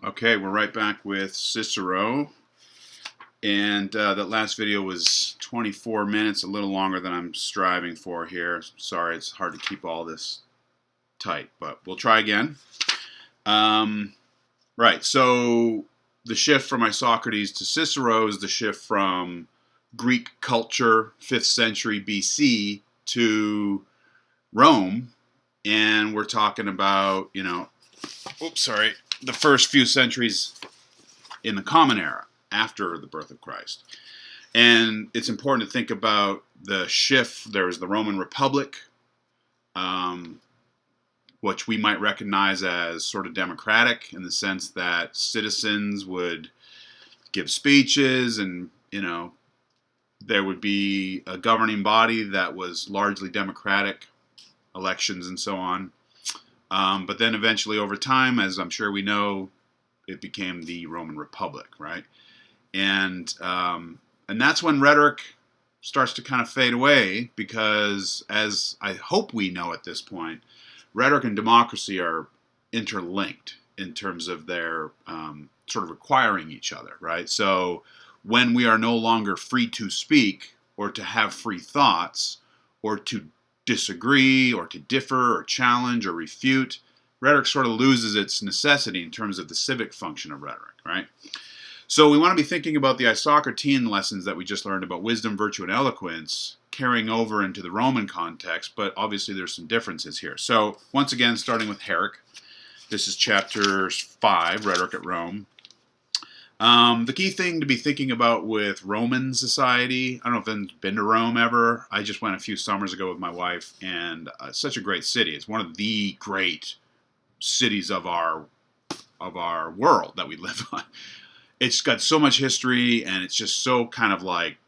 Okay, we're right back with Cicero, and that last video was 24 minutes, a little longer than I'm striving for here. Sorry, it's hard to keep all this tight, but we'll try again. Right, so the shift from Socrates to Cicero is the shift from Greek culture, 5th century BC, to Rome, and we're talking about, the first few centuries in the Common Era, after the birth of Christ. And it's important to think about the shift. There was the Roman Republic, which we might recognize as sort of democratic in the sense that citizens would give speeches and, there would be a governing body that was largely democratic, elections and so on. But then eventually over time, as I'm sure we know, it became the Roman Republic, right? And that's when rhetoric starts to kind of fade away because, as I hope we know at this point, rhetoric and democracy are interlinked in terms of their sort of requiring each other, right? So when we are no longer free to speak or to have free thoughts or to disagree or to differ or challenge or refute, rhetoric sort of loses its necessity in terms of the civic function of rhetoric, right? So we want to be thinking about the Isocratean lessons that we just learned about wisdom, virtue, and eloquence carrying over into the Roman context, but obviously there's some differences here. So once again, starting with Herrick, this is chapter 5, Rhetoric at Rome. The key thing to be thinking about with Roman society, I don't know if anyone's been to Rome ever. I just went a few summers ago with my wife, and it's such a great city. It's one of the great cities of our world that we live on. It's got so much history, and it's just so kind of like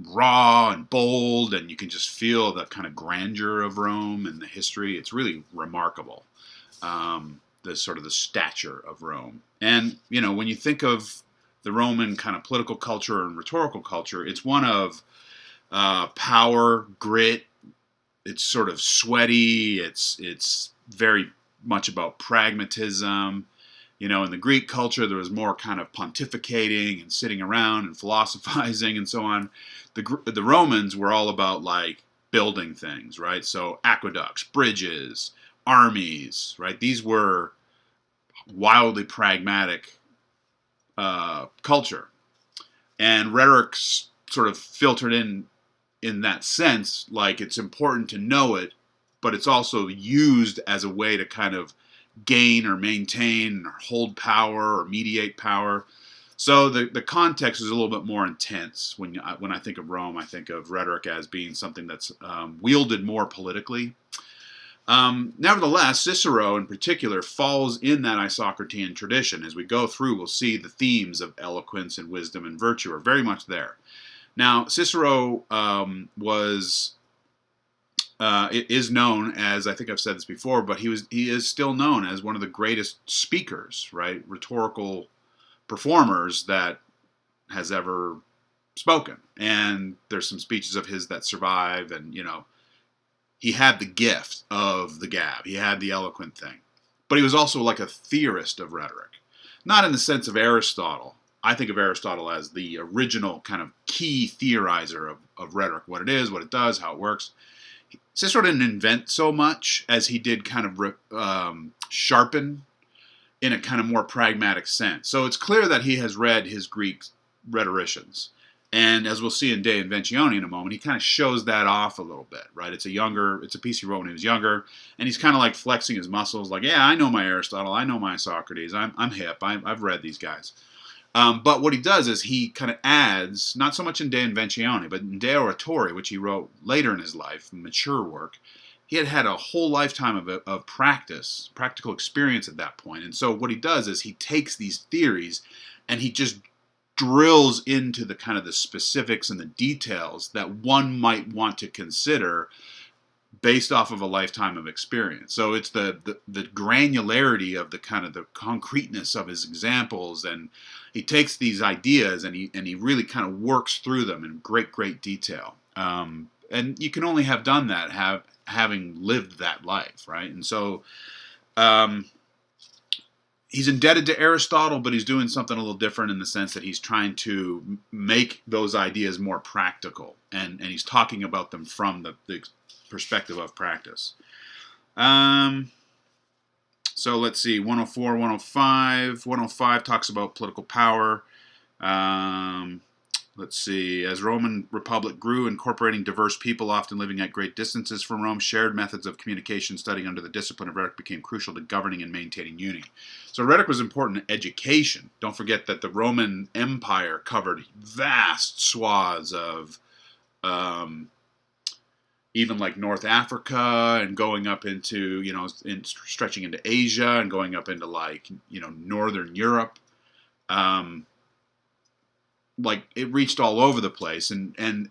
raw and bold, and you can just feel the kind of grandeur of Rome and the history. It's really remarkable. The sort of the stature of Rome. And, when you think of the Roman kind of political culture and rhetorical culture, it's one of power, grit. It's sort of sweaty. It's very much about pragmatism. In the Greek culture, there was more kind of pontificating and sitting around and philosophizing and so on. The Romans were all about like building things, right? So aqueducts, bridges, armies, right? These were wildly pragmatic culture, and rhetoric's sort of filtered in that sense. Like, it's important to know it, but it's also used as a way to kind of gain or maintain or hold power or mediate power. So the context is a little bit more intense. When I think of Rome, I think of rhetoric as being something that's wielded more politically. Nevertheless, Cicero in particular falls in that Isocratean tradition. As we go through, we'll see the themes of eloquence and wisdom and virtue are very much there. Now, Cicero is known as, I think I've said this before, but he is still known as one of the greatest speakers, right? Rhetorical performers that has ever spoken. And there's some speeches of his that survive, and, he had the gift of the gab. He had the eloquent thing. But he was also like a theorist of rhetoric. Not in the sense of Aristotle. I think of Aristotle as the original kind of key theorizer of rhetoric. What it is, what it does, how it works. Cicero didn't invent so much as he did kind of sharpen in a kind of more pragmatic sense. So it's clear that he has read his Greek rhetoricians. And as we'll see in De Inventione in a moment, he kind of shows that off a little bit, right? It's a piece he wrote when he was younger, and he's kind of like flexing his muscles, like, yeah, I know my Aristotle, I know my Socrates, I'm hip, I've read these guys. But what he does is he kind of adds, not so much in De Inventione, but in De Oratory, which he wrote later in his life, mature work, he had a whole lifetime of practice, practical experience at that point. And so what he does is he takes these theories and he just drills into the kind of the specifics and the details that one might want to consider based off of a lifetime of experience. So it's the granularity of the kind of the concreteness of his examples, and he takes these ideas and he really kind of works through them in great detail. And you can only have done that having lived that life, right? And so he's indebted to Aristotle, but he's doing something a little different in the sense that he's trying to make those ideas more practical, and he's talking about them from the perspective of practice. So let's see, 104, 105. 105 talks about political power. Let's see, as Roman Republic grew, incorporating diverse people, often living at great distances from Rome, shared methods of communication, studying under the discipline of rhetoric became crucial to governing and maintaining unity. So rhetoric was important in education. Don't forget that the Roman Empire covered vast swaths of even like North Africa and going up into, stretching into Asia and going up into like, Northern Europe. Like it reached all over the place, and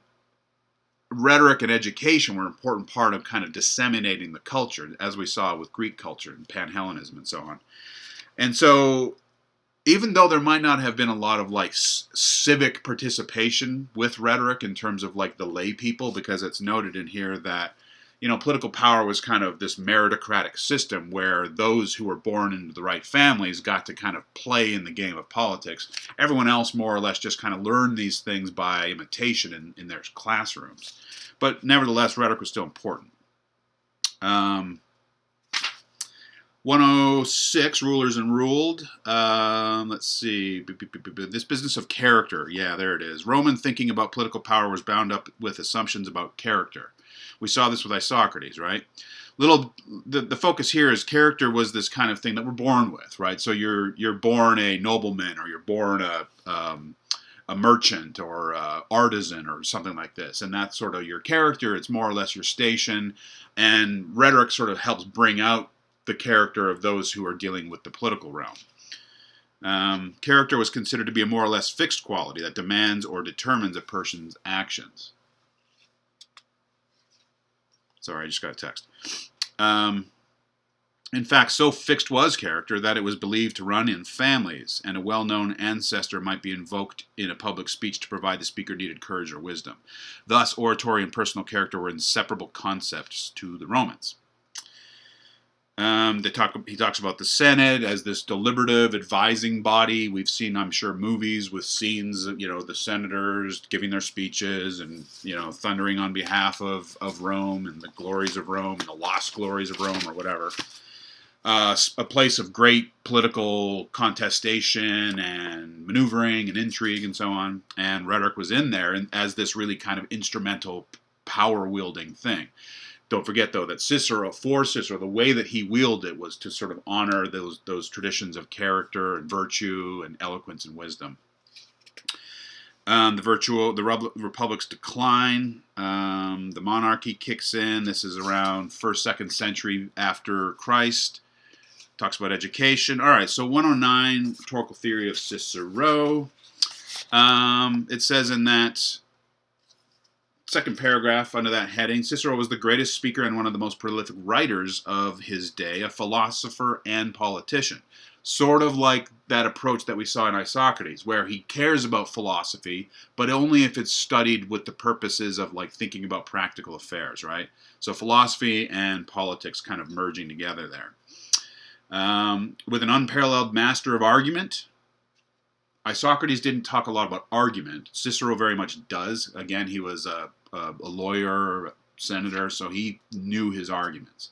rhetoric and education were an important part of kind of disseminating the culture, as we saw with Greek culture and Panhellenism and so on. And so even though there might not have been a lot of like civic participation with rhetoric in terms of like the lay people, because it's noted in here that political power was kind of this meritocratic system where those who were born into the right families got to kind of play in the game of politics. Everyone else more or less just kind of learned these things by imitation in their classrooms. But nevertheless, rhetoric was still important. 106, rulers and ruled. Let's see. This business of character. Yeah, there it is. Roman thinking about political power was bound up with assumptions about character. We saw this with Socrates, right? The focus here is character was this kind of thing that we're born with, right? So you're born a nobleman, or you're born a merchant, or a artisan, or something like this, and that's sort of your character. It's more or less your station, and rhetoric sort of helps bring out the character of those who are dealing with the political realm. Character was considered to be a more or less fixed quality that demands or determines a person's actions. Sorry, I just got a text. In fact, so fixed was character that it was believed to run in families, and a well-known ancestor might be invoked in a public speech to provide the speaker needed courage or wisdom. Thus, oratory and personal character were inseparable concepts to the Romans. He talks about the Senate as this deliberative, advising body. We've seen, I'm sure, movies with scenes of, the senators giving their speeches and, thundering on behalf of Rome and the glories of Rome and the lost glories of Rome or whatever. A place of great political contestation and maneuvering and intrigue and so on. And rhetoric was in there as this really kind of instrumental, power-wielding thing. Don't forget, though, that Cicero, the way that he wielded it was to sort of honor those traditions of character and virtue and eloquence and wisdom. The Republic's decline, the monarchy kicks in. This is around 1st, 2nd century after Christ. Talks about education. All right, so 109, rhetorical theory of Cicero. It says in that second paragraph under that heading, Cicero was the greatest speaker and one of the most prolific writers of his day, a philosopher and politician. Sort of like that approach that we saw in Socrates, where he cares about philosophy, but only if it's studied with the purposes of like thinking about practical affairs, right? So philosophy and politics kind of merging together there. With an unparalleled master of argument, Socrates didn't talk a lot about argument. Cicero very much does. Again, he was a lawyer, a senator, so he knew his arguments,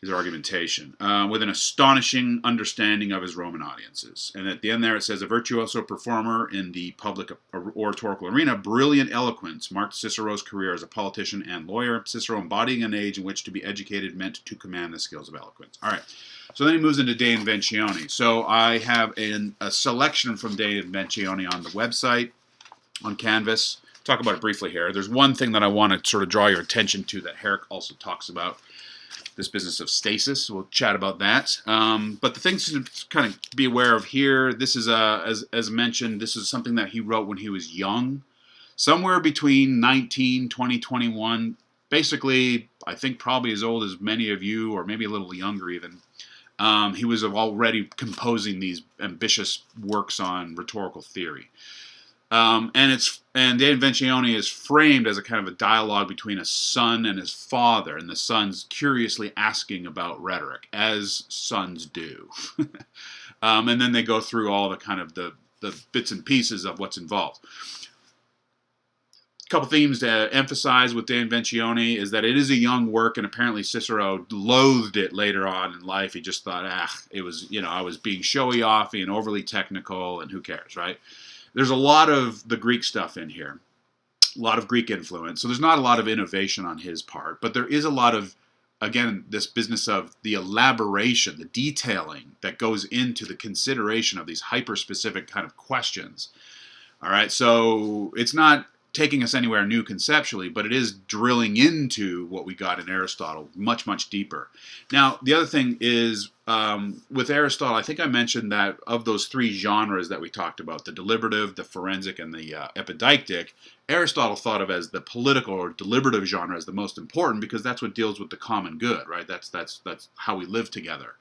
his argumentation, with an astonishing understanding of his Roman audiences. And at the end there it says, a virtuoso performer in the public oratorical arena, brilliant eloquence marked Cicero's career as a politician and lawyer. Cicero embodying an age in which to be educated meant to command the skills of eloquence. All right. So then he moves into De Inventione. So I have a selection from De Inventione on the website, on Canvas. Talk about it briefly here. There's one thing that I want to sort of draw your attention to that Herrick also talks about, this business of stasis. We'll chat about that. But the things to kind of be aware of here, this is, as mentioned, this is something that he wrote when he was young, somewhere between 19, 20, 21, basically, I think probably as old as many of you, or maybe a little younger even. He was already composing these ambitious works on rhetorical theory. And De Inventione is framed as a kind of a dialogue between a son and his father, and the son's curiously asking about rhetoric, as sons do. And then they go through all the kind of the bits and pieces of what's involved. A couple themes to emphasize with De Inventione is that it is a young work, and apparently Cicero loathed it later on in life. He just thought, it was, I was being showy-offy and overly technical, and who cares, right? There's a lot of the Greek stuff in here, a lot of Greek influence. So there's not a lot of innovation on his part, but there is a lot of, again, this business of the elaboration, the detailing that goes into the consideration of these hyper-specific kind of questions. All right, so it's not taking us anywhere new conceptually, but it is drilling into what we got in Aristotle much, much deeper. Now, the other thing is, with Aristotle, I think I mentioned that of those three genres that we talked about, the deliberative, the forensic, and the epideictic, Aristotle thought of as the political or deliberative genre as the most important because that's what deals with the common good, right? That's how we live together.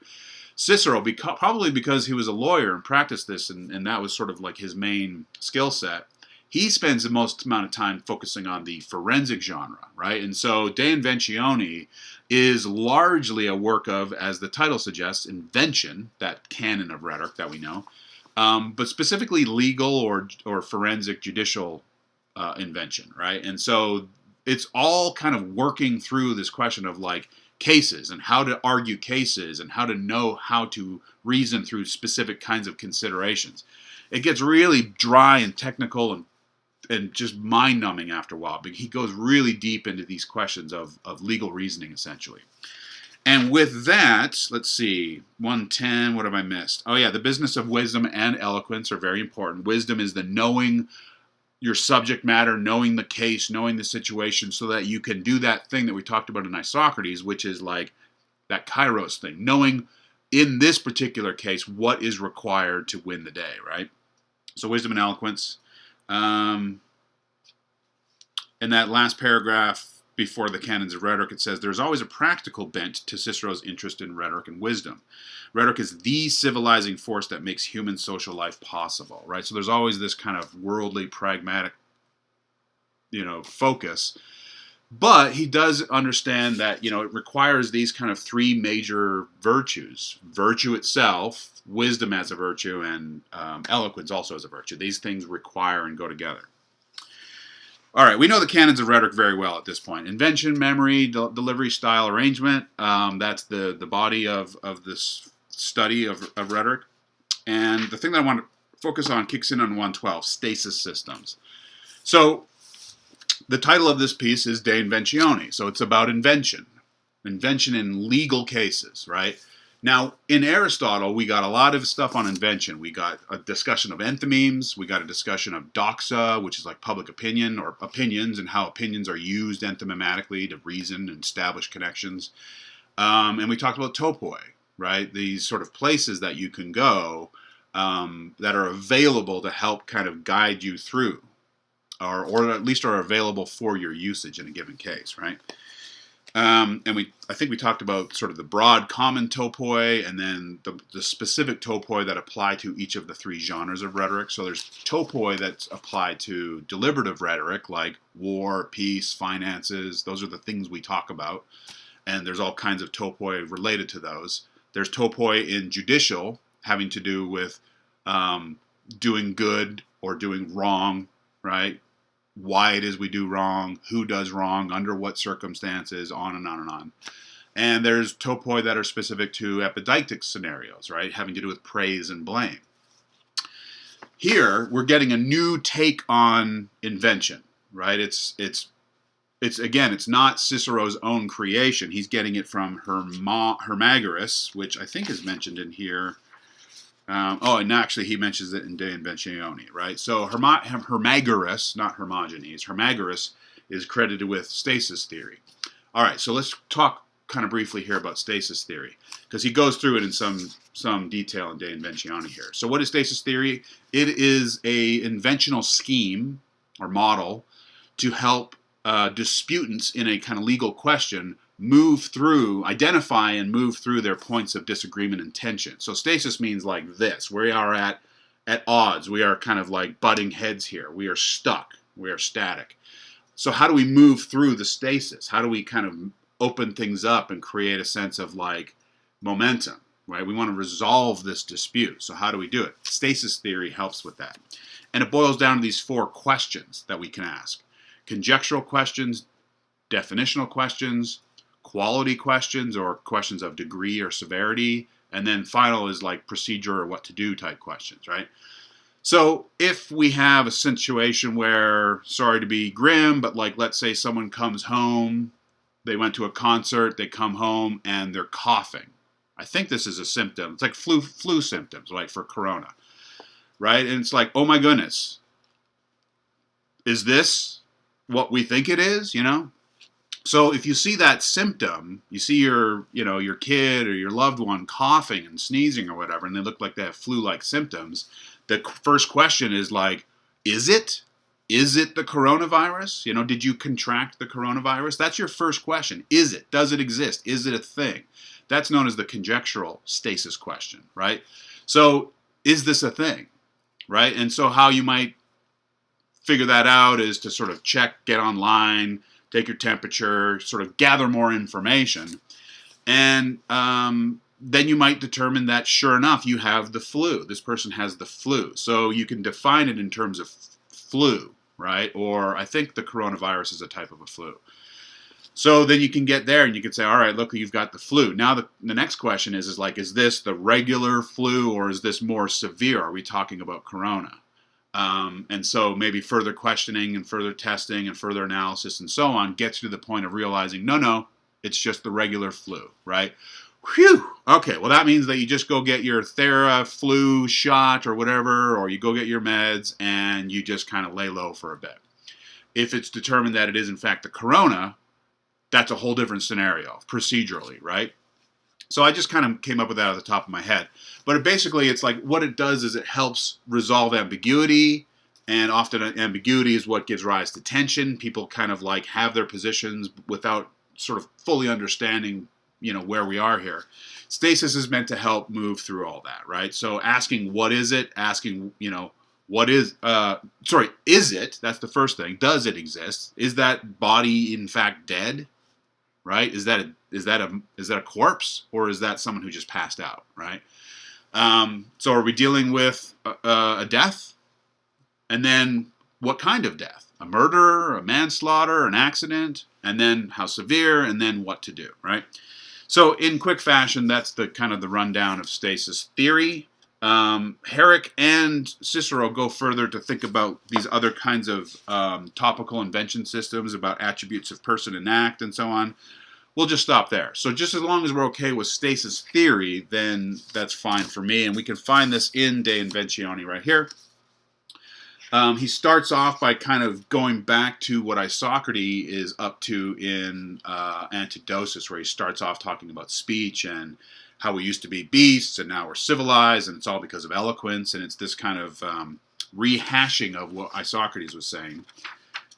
Cicero, probably because he was a lawyer and practiced this, and that was sort of like his main skill set, he spends the most amount of time focusing on the forensic genre, right? And so De Inventione is largely a work of, as the title suggests, invention, that canon of rhetoric that we know, but specifically legal or forensic judicial invention, right? And so it's all kind of working through this question of like cases and how to argue cases and how to know how to reason through specific kinds of considerations. It gets really dry and technical and just mind-numbing after a while. But he goes really deep into these questions of legal reasoning, essentially. And with that, let's see, 110, what have I missed? Oh yeah, the business of wisdom and eloquence are very important. Wisdom is the knowing your subject matter, knowing the case, knowing the situation, so that you can do that thing that we talked about in Socrates, which is like that kairos thing, knowing in this particular case what is required to win the day, right? So wisdom and eloquence. In that last paragraph before the canons of rhetoric, it says, there's always a practical bent to Cicero's interest in rhetoric and wisdom. Rhetoric is the civilizing force that makes human social life possible, right? So there's always this kind of worldly, pragmatic, focus. But he does understand that, it requires these kind of three major virtues. Virtue itself, wisdom as a virtue, and eloquence also as a virtue. These things require and go together. All right, we know the canons of rhetoric very well at this point. Invention, memory, delivery, style, arrangement. That's the body of this study of rhetoric. And the thing that I want to focus on kicks in on 112, stasis systems. So the title of this piece is De Inventione, so it's about invention. Invention in legal cases, right? Now, in Aristotle, we got a lot of stuff on invention. We got a discussion of enthymemes. We got a discussion of doxa, which is like public opinion or opinions and how opinions are used enthymematically to reason and establish connections. And we talked about topoi, right? These sort of places that you can go that are available to help kind of guide you through, or at least are available for your usage in a given case, right? And I think we talked about sort of the broad common topoi and then the specific topoi that apply to each of the three genres of rhetoric. So there's topoi that's applied to deliberative rhetoric like war, peace, finances. Those are the things we talk about. And there's all kinds of topoi related to those. There's topoi in judicial having to do with doing good or doing wrong, right? Why it is we do wrong, who does wrong, under what circumstances, on and on and on. And there's topoi that are specific to epideictic scenarios, right, having to do with praise and blame. Here, we're getting a new take on invention, right? It's again, it's not Cicero's own creation. He's getting it from Hermagoras, which I think is mentioned in here. And actually he mentions it in De Inventione, right? So Hermagoras, not Hermogenes, Hermagoras is credited with stasis theory. All right, so let's talk kind of briefly here about stasis theory, because he goes through it in some detail in De Inventione here. So what is stasis theory? It is a inventional scheme or model to help disputants in a kind of legal question identify and move through their points of disagreement and tension. So stasis means like this. We are at at odds. We are kind of like butting heads here. We are stuck. We are static. So how do we move through the stasis? How do we kind of open things up and create a sense of like momentum, right? We want to resolve this dispute. So how do we do it? Stasis theory helps with that. And it boils down to these 4 questions that we can ask. Conjectural questions, definitional questions, quality questions or questions of degree or severity, and then final is like procedure or what to do type questions, right? So if we have a situation where, sorry to be grim, but like let's say someone comes home, they went to a concert, they come home and they're coughing. I think this is a symptom. It's like flu symptoms, like for corona, right? And it's like, oh my goodness, is this what we think it is, you know? So if you see that symptom, you see your kid or your loved one coughing and sneezing or whatever, and they look like they have flu-like symptoms, the first question is like, is it? Is it the coronavirus? You know, did you contract the coronavirus? That's your first question. Is it? Does it exist? Is it a thing? That's known as the conjectural stasis question, right? So is this a thing, right? And so how you might figure that out is to sort of check, get online, take your temperature, sort of gather more information. And then you might determine that, sure enough, you have the flu. This person has the flu. So you can define it in terms of flu, right? Or I think the coronavirus is a type of a flu. So then you can get there and you can say, all right, look, you've got the flu. Now the next question is like, is this the regular flu or is this more severe? Are we talking about corona? And so maybe further questioning and further testing and further analysis and so on gets you to the point of realizing, no, it's just the regular flu, right? Whew. Okay, well that means that you just go get your Theraflu shot or whatever, or you go get your meds and you just kind of lay low for a bit. If it's determined that it is in fact the corona, that's a whole different scenario, procedurally, right? So I just kind of came up with that at the top of my head. But basically, it's like what it does is it helps resolve ambiguity, and often ambiguity is what gives rise to tension. People kind of like have their positions without sort of fully understanding, you know, where we are here. Stasis is meant to help move through all that, right? So asking what is it, asking, you know, what is, is it? That's the first thing. Does it exist? Is that body in fact dead? Right? Is that a corpse, or is that someone who just passed out? Right? So are we dealing with a death? And then what kind of death? A murder, a manslaughter, an accident, and then how severe, and then what to do? Right? So in quick fashion, that's the kind of the rundown of stasis theory. Herrick and Cicero go further to think about these other kinds of topical invention systems about attributes of person and act and so on. We'll just stop there. So just as long as we're okay with stasis theory, then that's fine for me. And we can find this in De Inventione right here. He starts off by kind of going back to what Socrates is up to in Antidosis, where he starts off talking about speech and how we used to be beasts and now we're civilized, and it's all because of eloquence, and it's this kind of rehashing of what Socrates was saying.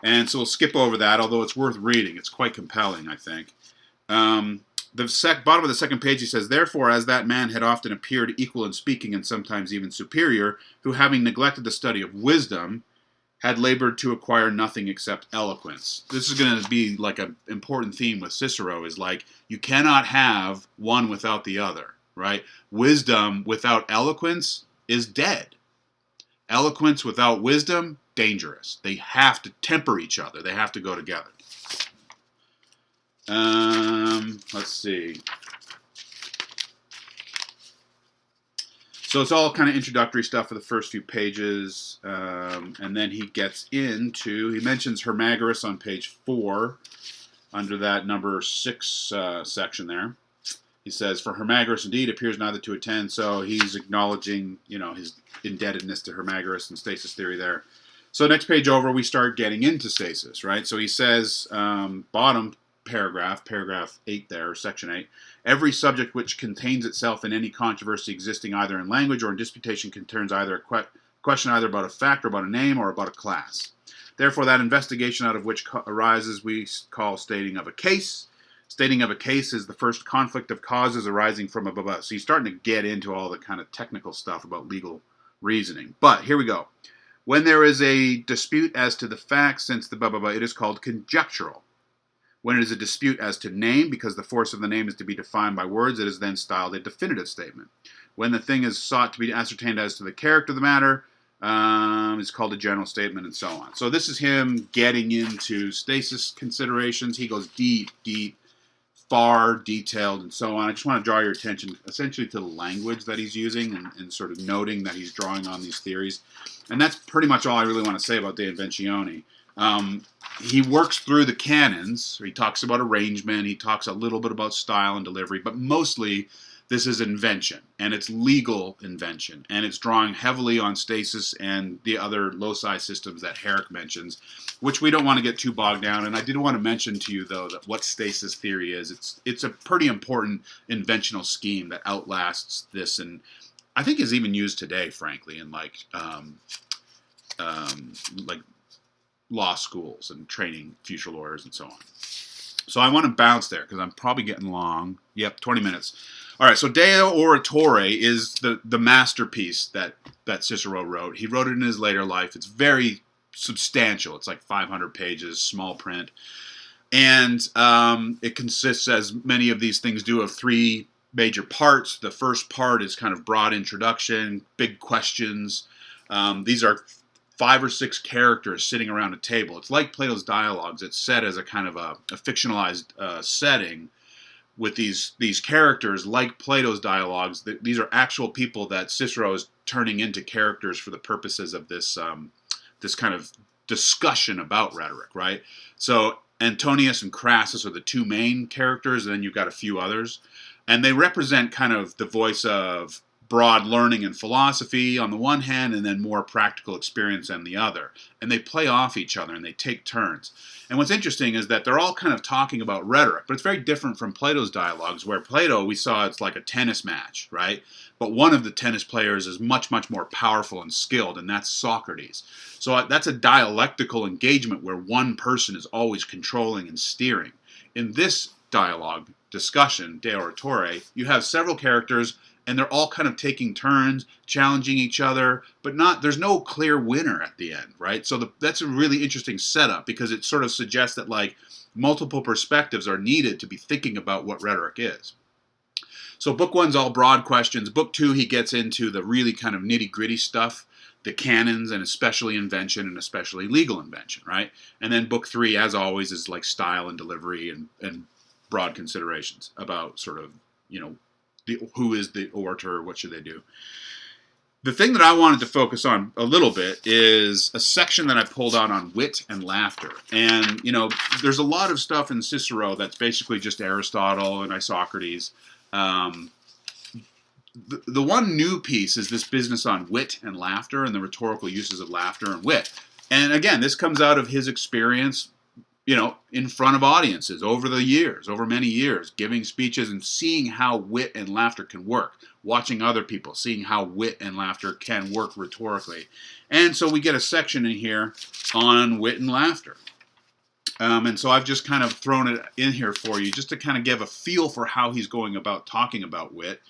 And so we'll skip over that, although it's worth reading. It's quite compelling, I think. The bottom of the second page, he says, therefore, as that man had often appeared equal in speaking and sometimes even superior, who having neglected the study of wisdom, had labored to acquire nothing except eloquence. This is going to be like an important theme with Cicero, is like, you cannot have one without the other, right? Wisdom without eloquence is dead. Eloquence without wisdom, dangerous. They have to temper each other. They have to go together. Let's see. So it's all kind of introductory stuff for the first few pages, and then he gets into, he mentions Hermagoras on page 4, under that number 6 section there. He says, for Hermagoras indeed appears neither to attend, so he's acknowledging, you know, his indebtedness to Hermagoras and stasis theory there. So next page over, we start getting into stasis, right? So he says, bottom paragraph 8 there, section 8, every subject which contains itself in any controversy existing either in language or in disputation concerns either a question either about a fact or about a name or about a class. Therefore, that investigation out of which arises we call stating of a case. Stating of a case is the first conflict of causes arising from above us. So he's starting to get into all the kind of technical stuff about legal reasoning. But here we go. When there is a dispute as to the facts, since the blah, blah, blah, it is called conjectural. When it is a dispute as to name, because the force of the name is to be defined by words, it is then styled a definitive statement. When the thing is sought to be ascertained as to the character of the matter, it's called a general statement, and so on. So this is him getting into stasis considerations. He goes deep, far, detailed, and so on. I just want to draw your attention essentially to the language that he's using and sort of noting that he's drawing on these theories. And that's pretty much all I really want to say about De Inventione. He works through the canons. He talks about arrangement. He talks a little bit about style and delivery, but mostly this is invention, and it's legal invention, and it's drawing heavily on stasis and the other loci systems that Herrick mentions, which we don't want to get too bogged down. And I did want to mention to you, though, that what stasis theory is. It's a pretty important inventional scheme that outlasts this, and I think is even used today, frankly, in like law schools and training future lawyers and so on. So I want to bounce there because I'm probably getting long. Yep, 20 minutes. All right, so De Oratory is the masterpiece that Cicero wrote. He wrote it in his later life. It's very substantial. It's like 500 pages, small print. And it consists, as many of these things do, of 3 major parts. The first part is kind of broad introduction, big questions. These are 5 or 6 characters sitting around a table. It's like Plato's Dialogues. It's set as a kind of a fictionalized setting with these characters like Plato's Dialogues. These are actual people that Cicero is turning into characters for the purposes of this this kind of discussion about rhetoric, right? So Antonius and Crassus are the 2 main characters, and then you've got a few others. And they represent kind of the voice of broad learning and philosophy on the one hand, and then more practical experience on the other. And they play off each other, and they take turns. And what's interesting is that they're all kind of talking about rhetoric, but it's very different from Plato's Dialogues, where Plato, we saw it's like a tennis match, right? But one of the tennis players is much, much more powerful and skilled, and that's Socrates. So that's a dialectical engagement where one person is always controlling and steering. In this dialogue discussion, De Oratore, you have several characters, and they're all kind of taking turns, challenging each other, but there's no clear winner at the end, right? So that's a really interesting setup, because it sort of suggests that like multiple perspectives are needed to be thinking about what rhetoric is. So book 1's all broad questions. Book 2, he gets into the really kind of nitty-gritty stuff, the canons, and especially invention, and especially legal invention, right? And then book 3, as always, is like style and delivery and broad considerations about sort of, who is the orator, what should they do. The thing that I wanted to focus on a little bit is a section that I pulled out on wit and laughter. And, there's a lot of stuff in Cicero that's basically just Aristotle and Socrates. The one new piece is this business on wit and laughter and the rhetorical uses of laughter and wit. And again, this comes out of his experience, in front of audiences over many years, giving speeches and seeing how wit and laughter can work, watching other people, seeing how wit and laughter can work rhetorically. And so we get a section in here on wit and laughter. And so I've just kind of thrown it in here for you just to kind of give a feel for how he's going about talking about wit.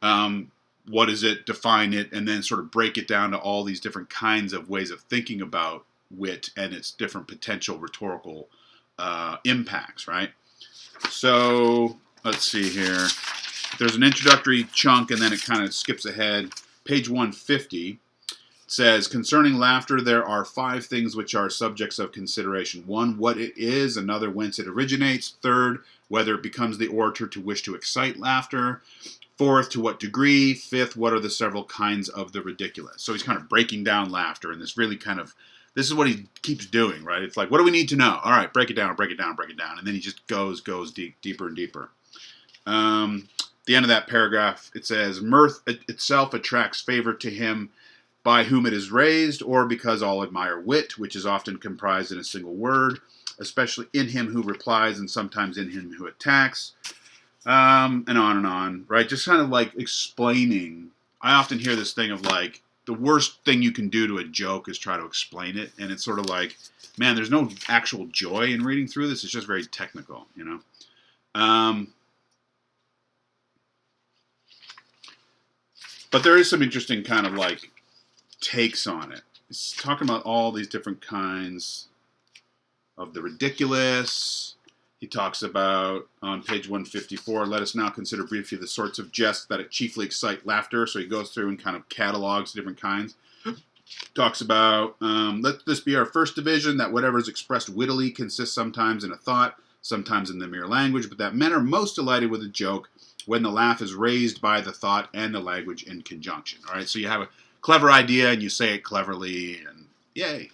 What is it, define it, and then sort of break it down to all these different kinds of ways of thinking about wit and its different potential rhetorical impacts, right? So let's see here. There's an introductory chunk, and then it kind of skips ahead. Page 150 says, concerning laughter, there are 5 things which are subjects of consideration. 1, what it is. Another, whence it originates. 3rd, whether it becomes the orator to wish to excite laughter. 4th, to what degree. 5th, what are the several kinds of the ridiculous. So he's kind of breaking down laughter, and this is what he keeps doing, right? It's like, what do we need to know? All right, break it down, break it down, break it down. And then he just goes deeper and deeper. The end of that paragraph, it says, mirth itself attracts favor to him by whom it is raised, or because all admire wit, which is often comprised in a single word, especially in him who replies and sometimes in him who attacks, and on, right? Just kind of like explaining. I often hear this thing of like, the worst thing you can do to a joke is try to explain it, and it's sort of like, man, there's no actual joy in reading through this. It's just very technical, But there is some interesting kind of like takes on it. He's talking about all these different kinds of the ridiculous. He talks about, on page 154, let us now consider briefly the sorts of jests that chiefly excite laughter. So he goes through and kind of catalogs different kinds. Talks about, let this be our first division, that whatever is expressed wittily consists sometimes in a thought, sometimes in the mere language, but that men are most delighted with a joke when the laugh is raised by the thought and the language in conjunction. All right, so you have a clever idea and you say it cleverly, and yay.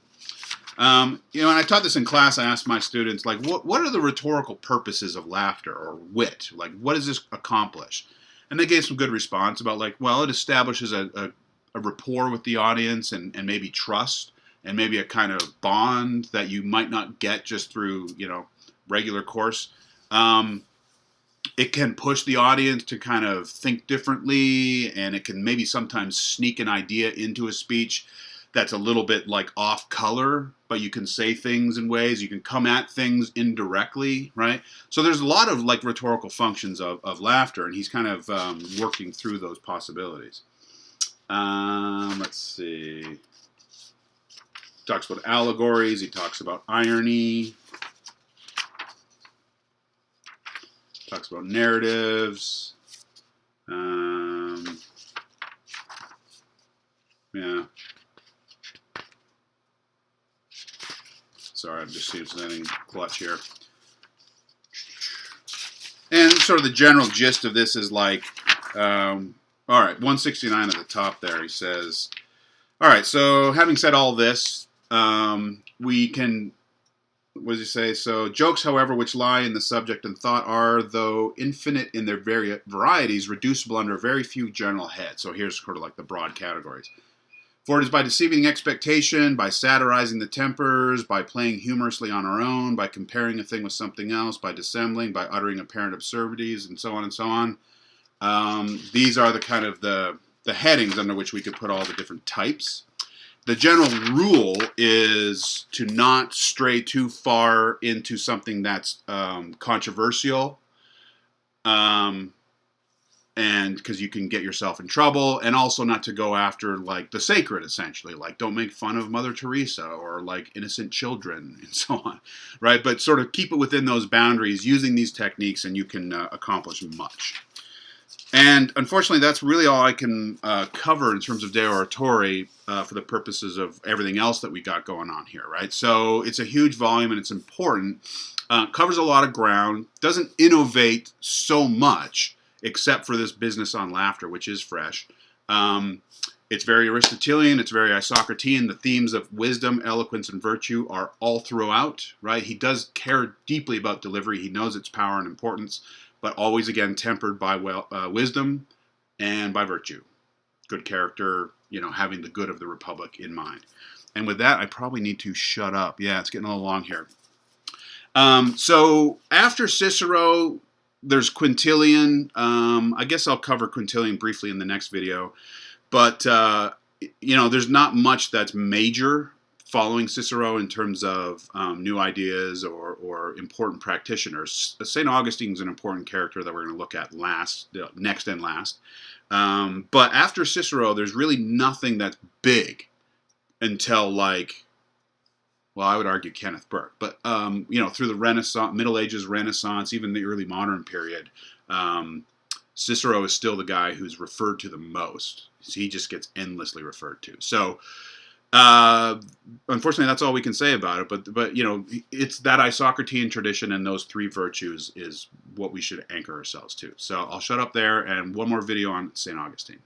And I taught this in class. I asked my students, like, what are the rhetorical purposes of laughter or wit? Like, what does this accomplish? And they gave some good response about, like, well, it establishes a rapport with the audience and maybe trust and maybe a kind of bond that you might not get just through, regular course. It can push the audience to kind of think differently, and it can maybe sometimes sneak an idea into a speech that's a little bit like off color, but you can say things in ways, you can come at things indirectly, right? So there's a lot of like rhetorical functions of laughter, and he's kind of working through those possibilities. Let's see. He talks about allegories, he talks about irony, talks about narratives. Yeah. Sorry, I'm just seeing if there's anything clutch here. And sort of the general gist of this is like, all right, 169 at the top there, he says, all right, so having said all this, we can, what does he say? So jokes, however, which lie in the subject and thought are, though infinite in their varieties, reducible under very few general heads. So here's sort of like the broad categories. For it is by deceiving expectation, by satirizing the tempers, by playing humorously on our own, by comparing a thing with something else, by dissembling, by uttering apparent absurdities, and so on and so on. These are the kind of the headings under which we could put all the different types. The general rule is to not stray too far into something that's controversial, and because you can get yourself in trouble, and also not to go after like the sacred, essentially, like don't make fun of Mother Teresa or like innocent children and so on, right? But sort of keep it within those boundaries using these techniques, and you can accomplish much. And unfortunately, that's really all I can cover in terms of De Oratory for the purposes of everything else that we got going on here, right? So it's a huge volume and it's important. Covers a lot of ground. Doesn't innovate so much, except for this business on laughter, which is fresh. It's very Aristotelian. It's very Socratean. The themes of wisdom, eloquence, and virtue are all throughout, right? He does care deeply about delivery. He knows its power and importance, but always, again, tempered by wisdom and by virtue. Good character, having the good of the Republic in mind. And with that, I probably need to shut up. Yeah, it's getting a little long here. So after Cicero, there's Quintilian. I guess I'll cover Quintilian briefly in the next video. But, there's not much that's major following Cicero in terms of new ideas or important practitioners. St. Augustine's an important character that we're going to look at next and last. But after Cicero, there's really nothing that's big until I would argue Kenneth Burke. But, through the Renaissance, Middle Ages, Renaissance, even the early modern period, Cicero is still the guy who's referred to the most. He just gets endlessly referred to. So, unfortunately, that's all we can say about it. But it's that Isocratean tradition, and those three virtues is what we should anchor ourselves to. So I'll shut up there, and one more video on St. Augustine.